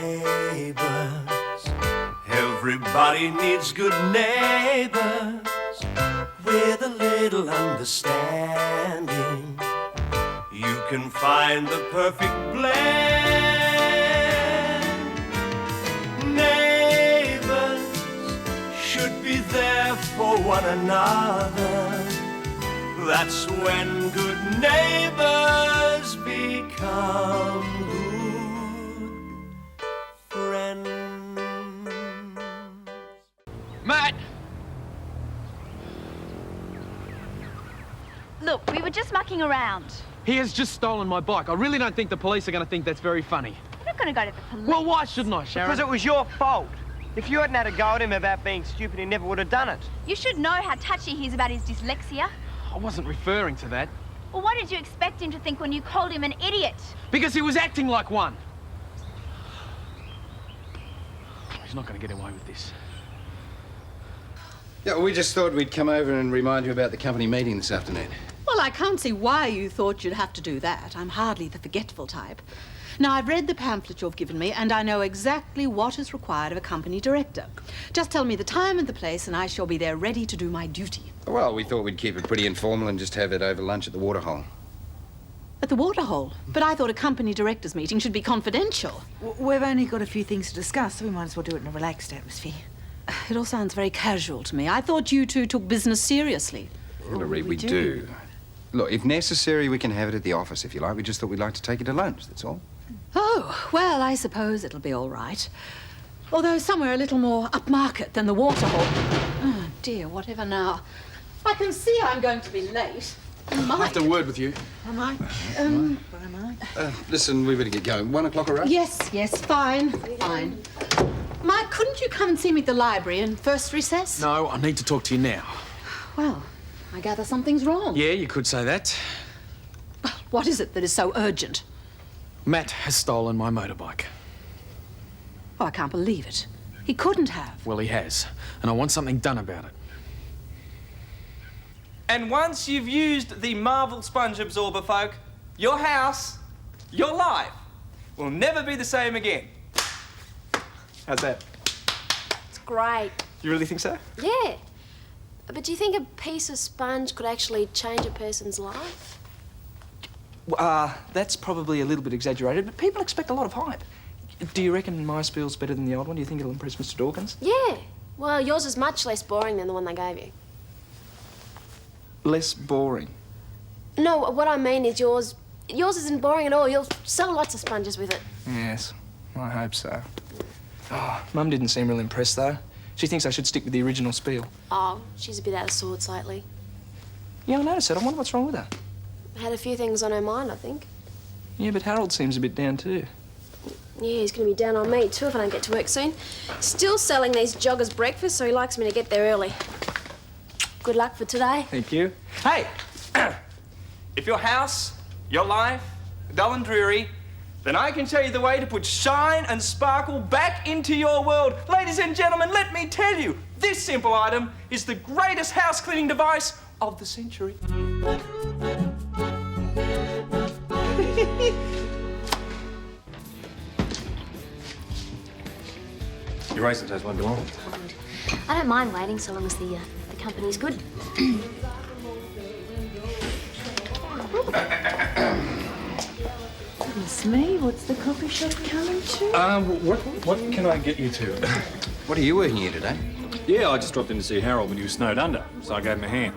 Neighbours. Everybody needs good neighbours with a little understanding. You can find the perfect blend. Neighbours should be there for one another. That's when good neighbours become good friends. Matt! Look, we were just mucking around. He has just stolen my bike. I really don't think the police are going to think that's very funny. We're not going to go to the police. Well, why shouldn't I, Sharon? Because it was your fault. If you hadn't had a go at him about being stupid, he never would have done it. You should know how touchy he is about his dyslexia. I wasn't referring to that. Well, what did you expect him to think when you called him an idiot? Because he was acting like one. He's not going to get away with this. Yeah, we just thought we'd come over and remind you about the company meeting this afternoon. Well, I can't see why you thought you'd have to do that. I'm hardly the forgetful type. Now, I've read the pamphlet you've given me, and I know exactly what is required of a company director. Just tell me the time and the place, and I shall be there ready to do my duty. Well, we thought we'd keep it pretty informal and just have it over lunch at the Waterhole. At the Waterhole? But I thought a company directors meeting should be confidential. We've only got a few things to discuss, so we might as well do it in a relaxed atmosphere. It all sounds very casual to me. I thought you two took business seriously. Hillary, we do. Look, if necessary, we can have it at the office, if you like. We just thought we'd like to take you to lunch, that's all. Oh, well, I suppose it'll be all right. Although somewhere a little more upmarket than the Waterhole. Oh, dear, whatever now. I can see I'm going to be late. I have to word with you. Am I? Listen, we better get going. 1 o'clock, all right? Yes, fine. Mike, couldn't you come and see me at the library in first recess? No, I need to talk to you now. Well, I gather something's wrong. Yeah, you could say that. Well, what is it that is so urgent? Matt has stolen my motorbike. Oh, I can't believe it. He couldn't have. Well, he has, and I want something done about it. And once you've used the Marvel sponge absorber, folk, your house, your life, will never be the same again. How's that? It's great. You really think so? Yeah. But do you think a piece of sponge could actually change a person's life? That's probably a little bit exaggerated, but people expect a lot of hype. Do you reckon my spiel's better than the old one? Do you think it'll impress Mr. Dawkins? Yeah. Well, yours is much less boring than the one they gave you. Less boring? No, what I mean is yours isn't boring at all. You'll sell lots of sponges with it. Yes, I hope so. Oh, Mum didn't seem real impressed, though. She thinks I should stick with the original spiel. Oh, she's a bit out of sorts lately. Yeah, I noticed that. I wonder what's wrong with her. Had a few things on her mind, I think. Yeah, but Harold seems a bit down, too. Yeah, he's going to be down on me, too, if I don't get to work soon. Still selling these joggers breakfast, so he likes me to get there early. Good luck for today. Thank you. Hey! If your house, your life, dull and dreary, then I can show you the way to put shine and sparkle back into your world. Ladies and gentlemen, let me tell you, this simple item is the greatest house cleaning device of the century. Your racing test won't be long. I don't mind waiting so long as the company's good. Goodness me, what's the coffee shop coming to? What can I get you to? What are you working here today? Yeah, I just dropped in to see Harold when he was snowed under, so I gave him a hand.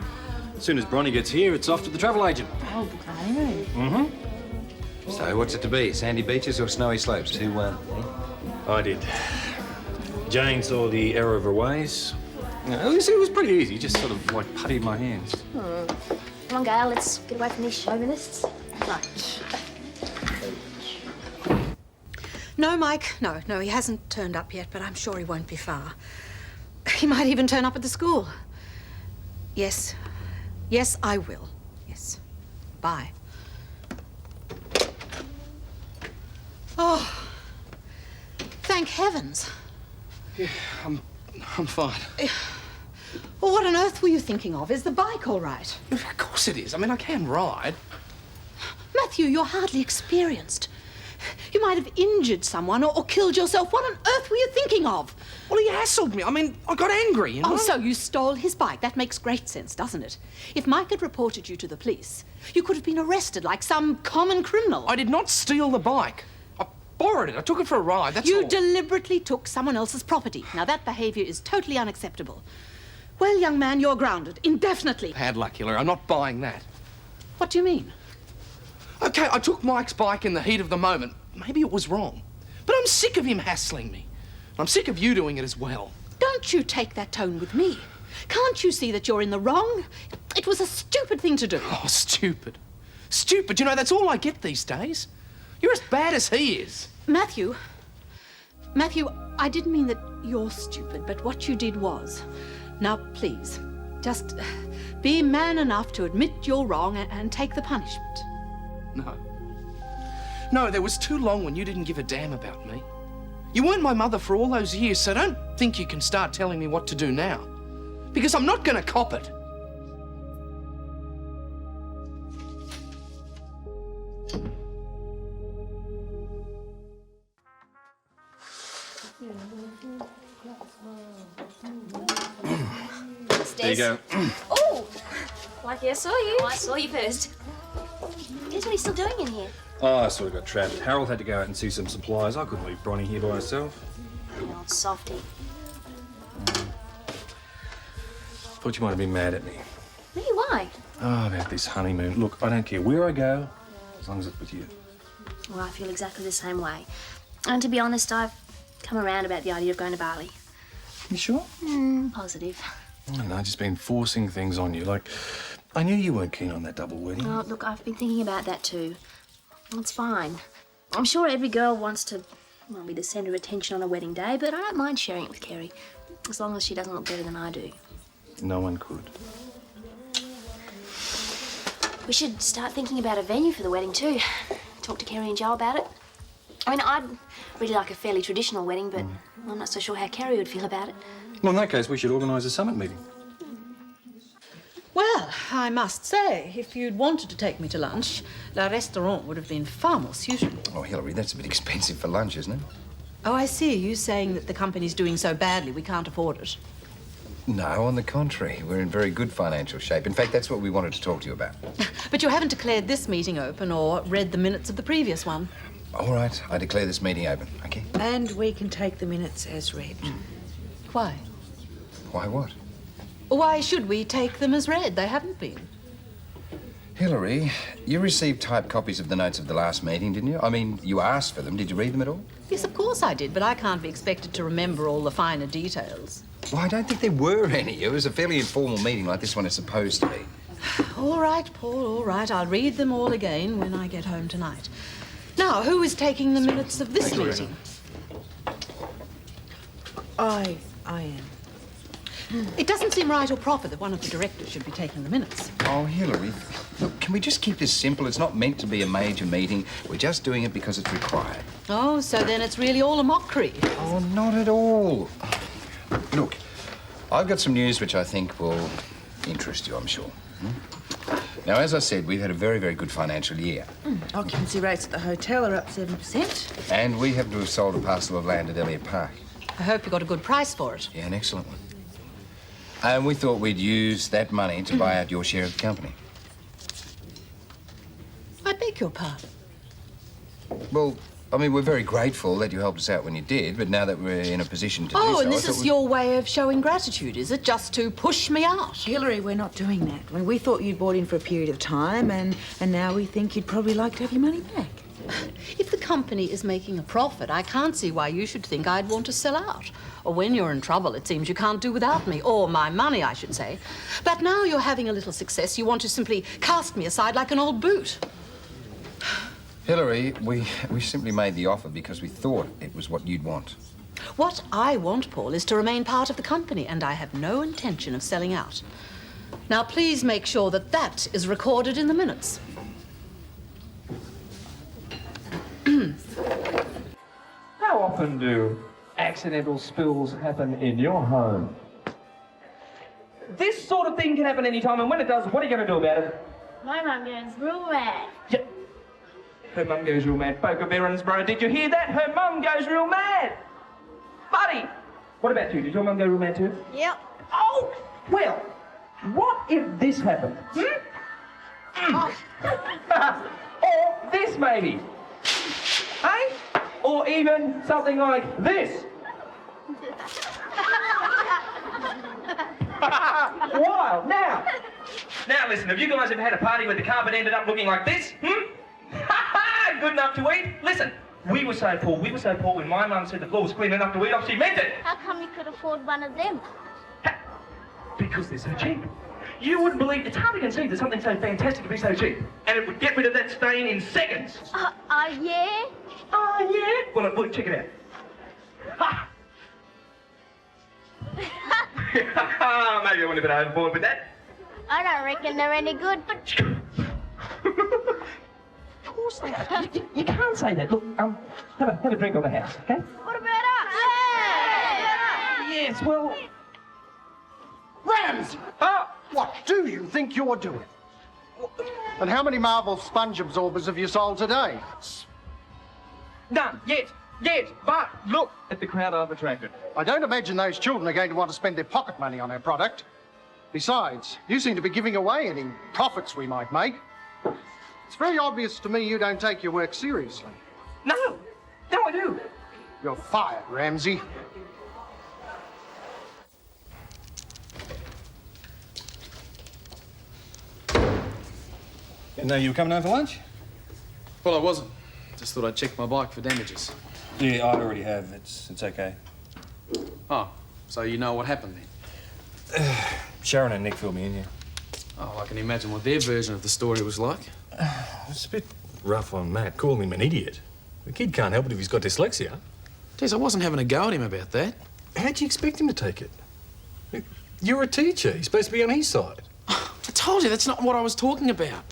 As soon as Bronny gets here, it's off to the travel agent. Oh, blimey. Mm-hmm. So, what's it to be? Sandy beaches or snowy slopes? Who won? I did. Jane saw the error of her ways. It was pretty easy, just sort of like puttied my hands. Come on, Gail, let's get away from these chauvinists. Right. No, Mike, no, he hasn't turned up yet, but I'm sure he won't be far. He might even turn up at the school. Yes, I will. Yes. Bye. Oh, thank heavens. Yeah, I'm fine. Well, what on earth were you thinking of? Is the bike all right? Of course it is. I mean, I can ride. Matthew, you're hardly experienced. You might have injured someone or killed yourself. What on earth were you thinking of? Well, he hassled me. I mean, I got angry, you know? Oh, so you stole his bike. That makes great sense, doesn't it? If Mike had reported you to the police, you could have been arrested like some common criminal. I did not steal the bike. I borrowed it. I took it for a ride, that's all. You deliberately took someone else's property. Now, that behaviour is totally unacceptable. Well, young man, you're grounded indefinitely. Bad luck, Hillary. I'm not buying that. What do you mean? OK, I took Mike's bike in the heat of the moment. Maybe it was wrong. But I'm sick of him hassling me. I'm sick of you doing it as well. Don't you take that tone with me. Can't you see that you're in the wrong? It was a stupid thing to do. Oh, stupid. Stupid. You know, that's all I get these days. You're as bad as he is. Matthew, I didn't mean that you're stupid, but what you did was. Now, please, just be man enough to admit you're wrong and take the punishment. No, there was too long when you didn't give a damn about me. You weren't my mother for all those years, so don't think you can start telling me what to do now. Because I'm not going to cop it. There you go. Oh! Lucky I saw you. I saw you first. Guess what he's still doing in here? Oh, I sort of got trapped. Harold had to go out and see some supplies. I couldn't leave Bronnie here by herself. You old softy. Thought you might have been mad at me. Really, why? Oh, about this honeymoon. Look, I don't care where I go, as long as it's with you. Well, I feel exactly the same way. And to be honest, I've come around about the idea of going to Bali. You sure? Positive. I don't know, I've just been forcing things on you. Like, I knew you weren't keen on that double wedding. Oh, look, I've been thinking about that too. It's fine. I'm sure every girl wants to, well, be the centre of attention on a wedding day, but I don't mind sharing it with Kerry, as long as she doesn't look better than I do. No one could. We should start thinking about a venue for the wedding too. Talk to Kerry and Joe about it. I mean, I'd really like a fairly traditional wedding, but I'm not so sure how Kerry would feel about it. Well, in that case, we should organise a summit meeting. Well, I must say, if you'd wanted to take me to lunch, Le Restaurant would have been far more suitable. Oh, Hillary, that's a bit expensive for lunch, isn't it? Oh, I see. You saying that the company's doing so badly we can't afford it. No, on the contrary. We're in very good financial shape. In fact, that's what we wanted to talk to you about. But you haven't declared this meeting open or read the minutes of the previous one. All right, I declare this meeting open, OK? And we can take the minutes as read. Why? Why what? Why should we take them as read? They haven't been. Hillary, you received typed copies of the notes of the last meeting, didn't you? I mean, you asked for them. Did you read them at all? Yes, of course I did, but I can't be expected to remember all the finer details. Well, I don't think there were any. It was a fairly informal meeting like this one is supposed to be. All right, Paul, all right. I'll read them all again when I get home tonight. Now, who is taking the minutes of this meeting? I am. It doesn't seem right or proper that one of the directors should be taking the minutes. Oh, Hillary, look, can we just keep this simple? It's not meant to be a major meeting. We're just doing it because it's required. Oh, so then it's really all a mockery. Oh, not at all. Look, I've got some news which I think will interest you, I'm sure. Now, as I said, we've had a very, very good financial year. Occupancy rates at the hotel are up 7%. And we happen to have sold a parcel of land at Elliott Park. I hope you got a good price for it. Yeah, an excellent one. And we thought we'd use that money to buy out your share of the company. I beg your pardon. Well, I mean, we're very grateful that you helped us out when you did, but now that we're in a position to do so... Oh, and I this thought is your way of showing gratitude, is it? Just to push me out? Hillary, we're not doing that. I mean, we thought you'd bought in for a period of time, and now we think you'd probably like to have your money back. If the company is making a profit, I can't see why you should think I'd want to sell out. Or when you're in trouble, it seems you can't do without me. Or my money, I should say. But now you're having a little success, you want to simply cast me aside like an old boot. Hillary, we simply made the offer because we thought it was what you'd want. What I want, Paul, is to remain part of the company, and I have no intention of selling out. Now, please make sure that that is recorded in the minutes. How often do accidental spills happen in your home? This sort of thing can happen any time, and when it does, what are you going to do about it? My mum goes real mad. Her mum goes real mad. Folk of Erinsborough, did you hear that? Her mum goes real mad. Buddy, what about you? Did your mum go real mad too? Yep. Oh, well, what if this happened? Or this maybe? Eh? Or even something like this? Wild. Now listen, have you guys ever had a party where the carpet ended up looking like this? Good enough to eat? Listen, we were so poor when my mum said the floor was clean enough to eat off, she meant it. How come you could afford one of them? Because they're so cheap. You wouldn't believe, it's hard to conceive that something so fantastic could be so cheap. And it would get rid of that stain in seconds. Yeah? Yeah? Well, look, check it out. Ha! Maybe I went a bit overboard with that. I don't reckon they're any good. Of course they are. You can't say that. Look, have a drink on the house, okay? What about us? Yes, well... Ramsay! What do you think you're doing? And how many marble sponge absorbers have you sold today? None, yet, but look at the crowd I've attracted. I don't imagine those children are going to want to spend their pocket money on our product. Besides, you seem to be giving away any profits we might make. It's very obvious to me you don't take your work seriously. No, I do. You're fired, Ramsay. And you were coming home for lunch? Well, I wasn't. Just thought I'd check my bike for damages. Yeah, I already have. It's okay. Oh, so you know what happened then? Sharon and Nick filled me in, yeah. Oh, I can imagine what their version of the story was like. It's a bit rough on Matt, calling him an idiot. The kid can't help it if he's got dyslexia. Geez, I wasn't having a go at him about that. How'd you expect him to take it? You're a teacher. He's supposed to be on his side. I told you, that's not what I was talking about.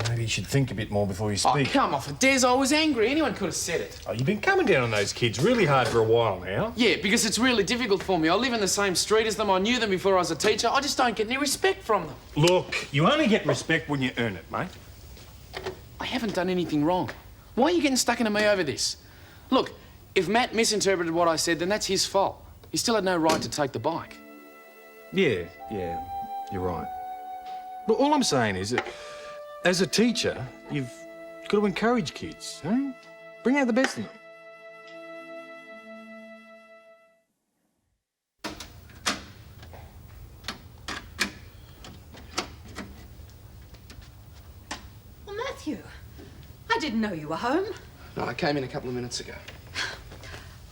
Maybe you should think a bit more before you speak. Oh, come off it, Des. I was angry. Anyone could have said it. Oh, you've been coming down on those kids really hard for a while now. Yeah, because it's really difficult for me. I live in the same street as them. I knew them before I was a teacher. I just don't get any respect from them. Look, you only get respect when you earn it, mate. I haven't done anything wrong. Why are you getting stuck into me over this? Look, if Matt misinterpreted what I said, then that's his fault. He still had no right to take the bike. Yeah, you're right. But all I'm saying is that as a teacher, you've got to encourage kids, eh? Bring out the best in them. Well, Matthew, I didn't know you were home. No, I came in a couple of minutes ago.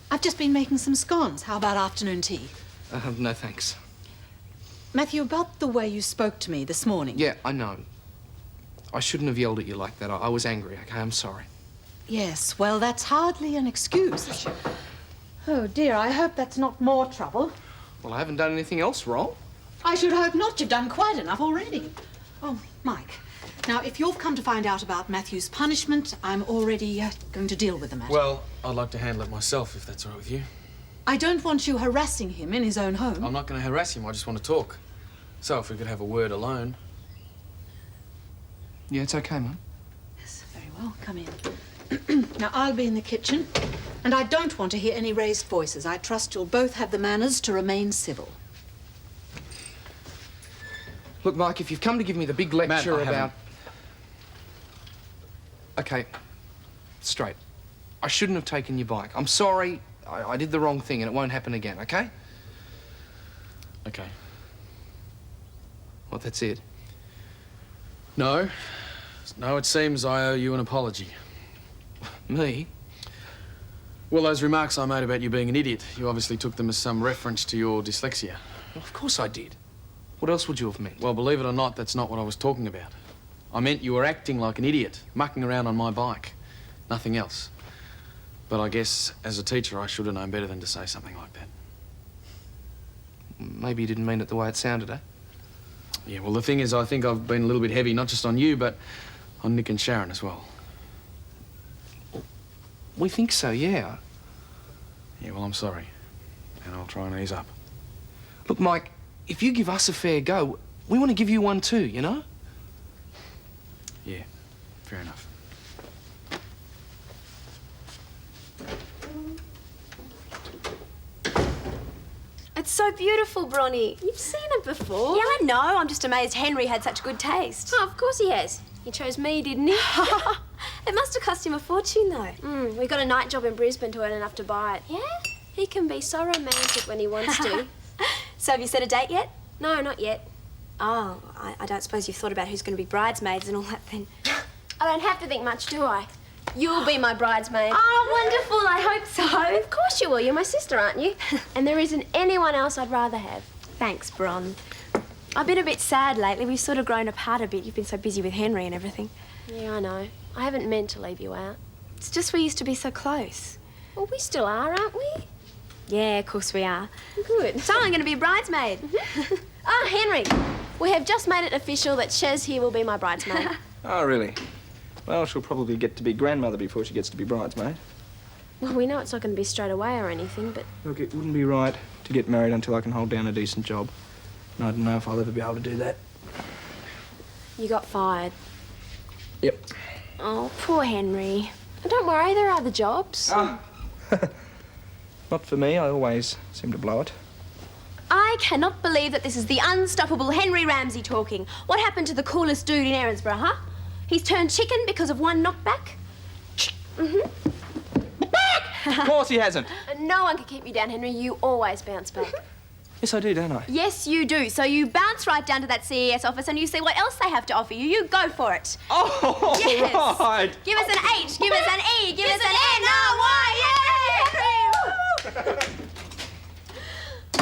I've just been making some scones. How about afternoon tea? No, thanks. Matthew, about the way you spoke to me this morning. Yeah, I know. I shouldn't have yelled at you like that. I was angry, okay? I'm sorry. Yes, well, that's hardly an excuse. Oh, dear, I hope that's not more trouble. Well, I haven't done anything else wrong. I should hope not. You've done quite enough already. Oh, Mike. Now, if you've come to find out about Matthew's punishment, I'm already going to deal with the matter. Well, I'd like to handle it myself, if that's all right with you. I don't want you harassing him in his own home. I'm not going to harass him. I just want to talk. So, if we could have a word alone. Yeah, it's okay, Mum. Yes, very well. Come in. Now, I'll be in the kitchen, and I don't want to hear any raised voices. I trust you'll both have the manners to remain civil. Look, Mike, if you've come to give me the big lecture Matt, I about... haven't. Okay, straight. I shouldn't have taken your bike. I'm sorry. I did the wrong thing, and it won't happen again, okay? Okay. Well, that's it. No. No, it seems I owe you an apology. Me? Well, those remarks I made about you being an idiot, you obviously took them as some reference to your dyslexia. Well, of course I did. What else would you have meant? Well, believe it or not, that's not what I was talking about. I meant you were acting like an idiot, mucking around on my bike. Nothing else. But I guess, as a teacher, I should have known better than to say something like that. Maybe you didn't mean it the way it sounded, eh? Yeah, well, the thing is, I think I've been a little bit heavy, not just on you, but on Nick and Sharon as well. We think so, yeah. Yeah, well, I'm sorry. And I'll try and ease up. Look, Mike, if you give us a fair go, we want to give you one too, you know? Yeah, fair enough. it's so beautiful, Bronny. You've seen it before. Yeah, I know. I'm just amazed Henry had such good taste. Oh, of course he has. He chose me, didn't he? It must have cost him a fortune, though. We got a night job in Brisbane to earn enough to buy it. Yeah? He can be so romantic when he wants to. So have you set a date yet? No, not yet. Oh, I don't suppose you've thought about who's going to be bridesmaids and all that then. I don't have to think much, do I? You'll be my bridesmaid. Oh, wonderful. I hope so. Of course you will. You're my sister, aren't you? And there isn't anyone else I'd rather have. Thanks, Bron. I've been a bit sad lately. We've sort of grown apart a bit. You've been so busy with Henry and everything. Yeah, I know. I haven't meant to leave you out. It's just we used to be so close. Well, we still are, aren't we? Yeah, of course we are. Good. So I'm going to be a bridesmaid. Oh, Henry, we have just made it official that Shez here will be my bridesmaid. Oh, really? Well, she'll probably get to be grandmother before she gets to be bridesmaid. Well, we know it's not going to be straight away or anything, but... Look, it wouldn't be right to get married until I can hold down a decent job. And I don't know if I'll ever be able to do that. You got fired. Yep. Oh, poor Henry. Don't worry, there are other jobs. Oh. Not for me. I always seem to blow it. I cannot believe that this is the unstoppable Henry Ramsay talking. What happened to the coolest dude in Erinsborough, huh? He's turned chicken because of one knockback? Of course he hasn't. No one can keep you down, Henry. You always bounce back. Yes, I do, don't I? Yes, you do. So you bounce right down to that CES office and you see what else they have to offer you. You go for it. Oh, yes. right. Give us an H, give us an E, give us an N-R-Y. Yay!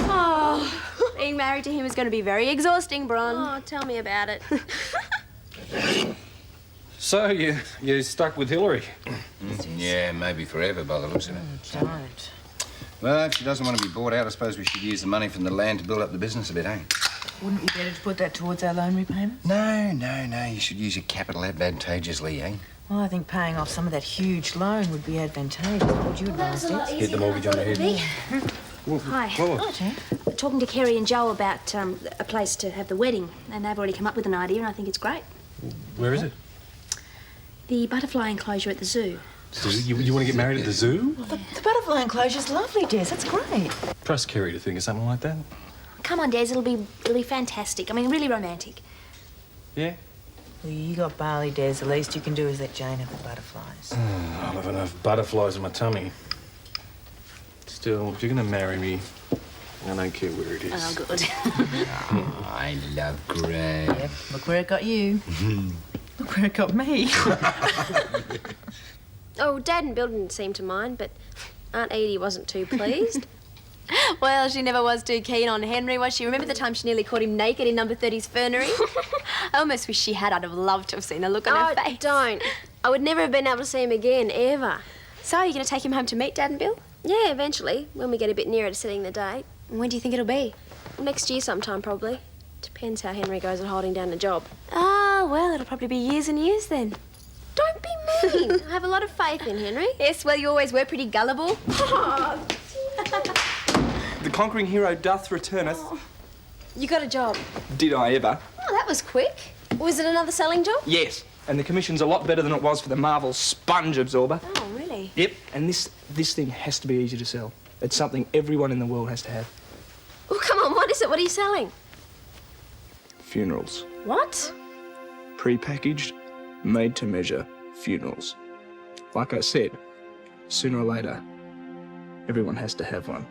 Oh, being married to him is going to be very exhausting, Bron. Oh, tell me about it. So, you stuck with Hillary? Yeah, maybe forever by the looks of it. Don't. Well, if she doesn't want to be bought out, I suppose we should use the money from the land to build up the business a bit, eh? Wouldn't it be better to put that towards our loan repayment? No. You should use your capital advantageously, eh? Well, I think paying off some of that huge loan would be advantageous. What would you advise, Dex? Hit the mortgage on the head. Hi. Oh, Jan. Talking to Kerry and Joe about a place to have the wedding, and they've already come up with an idea, and I think it's great. Where is it? The butterfly enclosure at the zoo. You want to get married at the zoo? Well, the butterfly enclosure's lovely, Des. That's great. Trust Kerry to think of something like that. Come on, Des, it'll be fantastic. I mean, really romantic. Yeah? Well, you got barley, Des. The least you can do is let Jane have the butterflies. I'll have enough butterflies in my tummy. Still, if you're going to marry me, I don't care where it is. Oh, good. Oh, I love Gray. Yep, look where it got you. Look where it got me. Oh, Dad and Bill didn't seem to mind, but Aunt Edie wasn't too pleased. Well, she never was too keen on Henry, was she? Remember the time she nearly caught him naked in number 30's fernery? I almost wish she had. I'd have loved to have seen the look on her face. Don't. I would never have been able to see him again, ever. So, are you going to take him home to meet Dad and Bill? Yeah, eventually, when we get a bit nearer to setting the date. When do you think it'll be? Next year sometime, probably. Depends how Henry goes at holding down a job. Oh, well, it'll probably be years and years then. Don't be mean. I have a lot of faith in Henry. Yes, well, you always were pretty gullible. The conquering hero doth returneth. Oh. You got a job? Did I ever? Oh, that was quick. Was it another selling job? Yes. And the commission's a lot better than it was for the Marvel sponge absorber. Oh, really? Yep. And this thing has to be easy to sell. It's something everyone in the world has to have. Oh, come on, what is it? What are you selling? Funerals. What? Pre-packaged, made-to-measure funerals. Like I said, sooner or later, everyone has to have one.